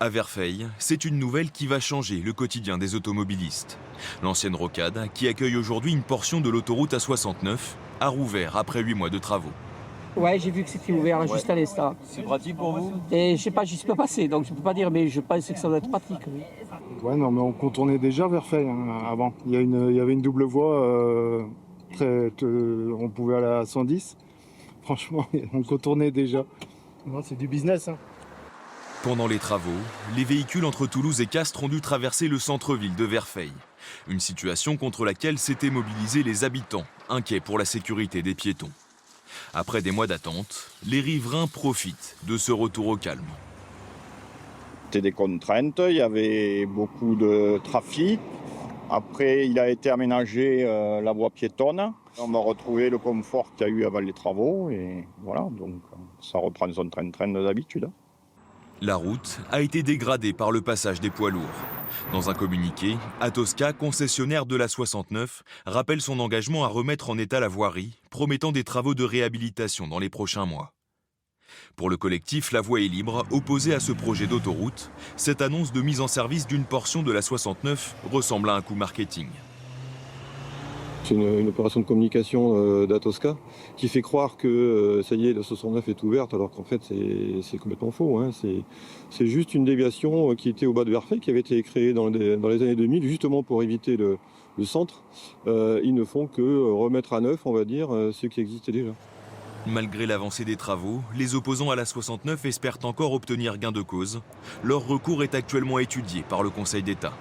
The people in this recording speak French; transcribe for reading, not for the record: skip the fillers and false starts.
À Verfeil, c'est une nouvelle qui va changer le quotidien des automobilistes. L'ancienne rocade, qui accueille aujourd'hui une portion de l'autoroute A69, a rouvert après 8 mois de travaux. Ouais, j'ai vu que c'était ouvert là, juste à l'instant. C'est pratique pour vous? Et je sais pas, j'y suis pas passé, donc je peux pas dire, mais je pense que ça doit être pratique. Oui. Ouais, non, mais on contournait déjà Verfeil avant. Il y avait une double voie, on pouvait aller à 110. Franchement, on contournait déjà. Non, c'est du business. Pendant les travaux, les véhicules entre Toulouse et Castres ont dû traverser le centre-ville de Verfeil. Une situation contre laquelle s'étaient mobilisés les habitants, inquiets pour la sécurité des piétons. Après des mois d'attente, les riverains profitent de ce retour au calme. C'était des contraintes, il y avait beaucoup de trafic. Après, il a été aménagé la voie piétonne. On va retrouver le confort qu'il y a eu avant les travaux. Et voilà, donc ça reprend son train-train d'habitude. La route a été dégradée par le passage des poids lourds. Dans un communiqué, Atosca, concessionnaire de la 69, rappelle son engagement à remettre en état la voirie, promettant des travaux de réhabilitation dans les prochains mois. Pour le collectif La Voie est libre, opposé à ce projet d'autoroute, cette annonce de mise en service d'une portion de la 69 ressemble à un coup marketing. C'est une opération de communication d'Atosca qui fait croire que ça y est, la 69 est ouverte, alors qu'en fait c'est complètement faux. Hein. C'est juste une déviation qui était au bas de Verfeil, qui avait été créée dans les années 2000, justement pour éviter le centre. Ils ne font que remettre à neuf, on va dire, ce qui existait déjà. Malgré l'avancée des travaux, les opposants à la 69 espèrent encore obtenir gain de cause. Leur recours est actuellement étudié par le Conseil d'État.